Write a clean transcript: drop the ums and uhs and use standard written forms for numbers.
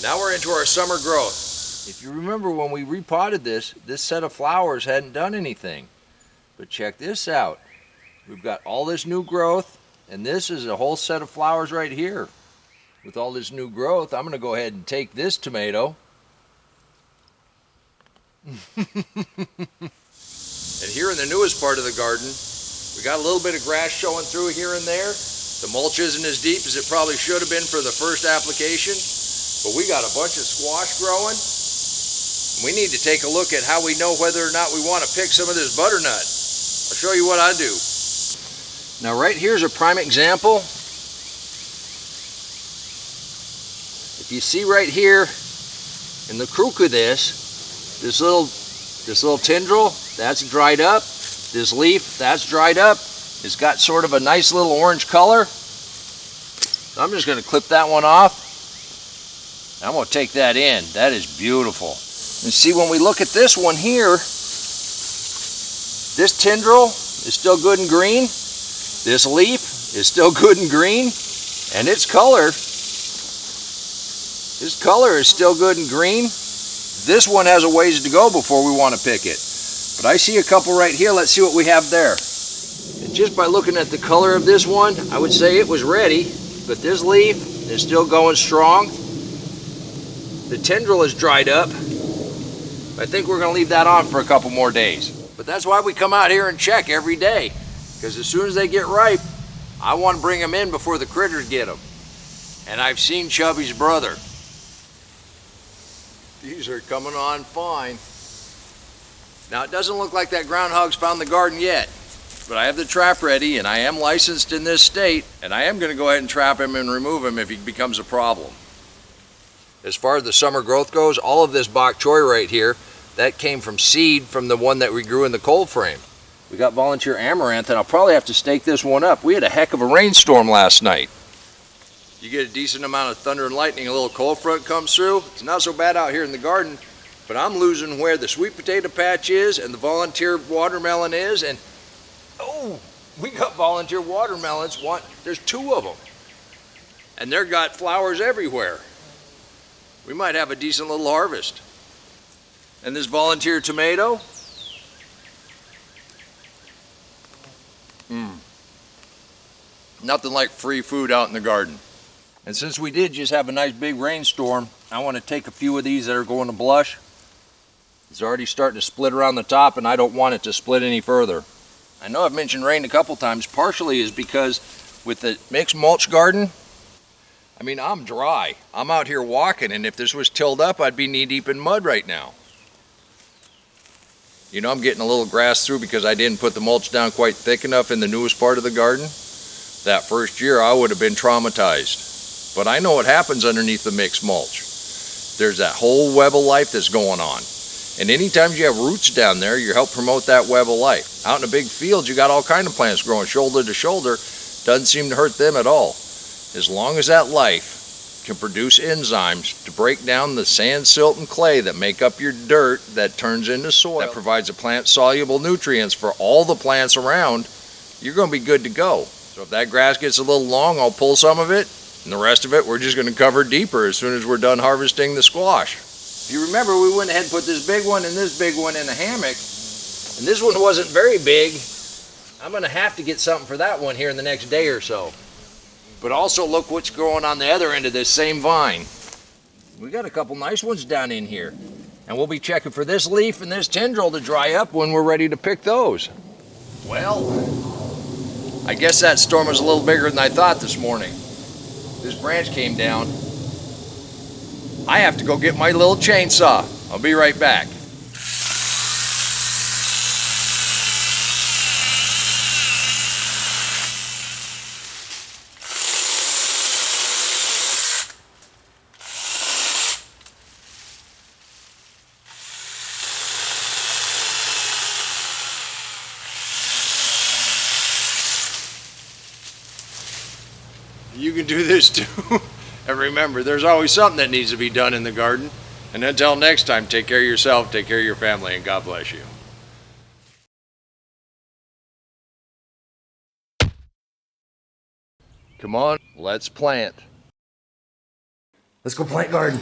Now we're into our summer growth. If you remember when we repotted this set of flowers hadn't done anything. But check this out. We've got all this new growth, and this is a whole set of flowers right here. With all this new growth, I'm going to go ahead and take this tomato. And here in the newest part of the garden, we got a little bit of grass showing through here and there. The mulch isn't as deep as it probably should have been for the first application, but we got a bunch of squash growing. We need to take a look at how we know whether or not we want to pick some of this butternut. I'll show you what I do. Now right here's a prime example. If you see right here in the crook of this little tendril, that's dried up. This leaf, that's dried up. It's got sort of a nice little orange color. So I'm just going to clip that one off. I'm going to take that in. That is beautiful. And see, when we look at this one here, this tendril is still good and green. This leaf is still good and green. And its color is still good and green. This one has a ways to go before we want to pick it. But I see a couple right here. Let's see what we have there. And just by looking at the color of this one, I would say it was ready. But this leaf is still going strong. The tendril is dried up. I think we're going to leave that on for a couple more days. But that's why we come out here and check every day. Because as soon as they get ripe, I want to bring them in before the critters get them. And I've seen Chubby's brother. These are coming on fine. Now it doesn't look like that groundhog's found the garden yet. But I have the trap ready and I am licensed in this state. And I am going to go ahead and trap him and remove him if he becomes a problem. As far as the summer growth goes, all of this bok choy right here, that came from seed from the one that we grew in the cold frame. We got volunteer amaranth, and I'll probably have to stake this one up. We had a heck of a rainstorm last night. You get a decent amount of thunder and lightning, a little cold front comes through. It's not so bad out here in the garden, but I'm losing where the sweet potato patch is and the volunteer watermelon is, and oh, we got volunteer watermelons. There's two of them, and they've got flowers everywhere. We might have a decent little harvest. And this volunteer tomato, nothing like free food out in the garden. And since we did just have a nice big rainstorm, I want to take a few of these that are going to blush. It's already starting to split around the top, and I don't want it to split any further. I know I've mentioned rain a couple times. Partially is because with the mixed mulch garden, I mean, I'm dry. I'm out here walking, and if this was tilled up, I'd be knee-deep in mud right now. You know, I'm getting a little grass through because I didn't put the mulch down quite thick enough in the newest part of the garden. That first year, I would have been traumatized. But I know what happens underneath the mixed mulch. There's that whole web of life that's going on. And anytime you have roots down there, you help promote that web of life. Out in a big field, you got all kinds of plants growing shoulder to shoulder. Doesn't seem to hurt them at all. As long as that life can produce enzymes to break down the sand, silt, and clay that make up your dirt that turns into soil, that provides a plant soluble nutrients for all the plants around, you're going to be good to go. So if that grass gets a little long, I'll pull some of it, and the rest of it we're just going to cover deeper as soon as we're done harvesting the squash. If you remember, we went ahead and put this big one and this big one in a hammock, and this one wasn't very big. I'm going to have to get something for that one here in the next day or so. But also look what's growing on the other end of this same vine. We got a couple nice ones down in here. And we'll be checking for this leaf and this tendril to dry up when we're ready to pick those. Well, I guess that storm was a little bigger than I thought this morning. This branch came down. I have to go get my little chainsaw. I'll be right back. You can do this too. And remember, there's always something that needs to be done in the garden. And until next time, take care of yourself, take care of your family, and God bless you. Come on, let's plant. Let's go plant garden.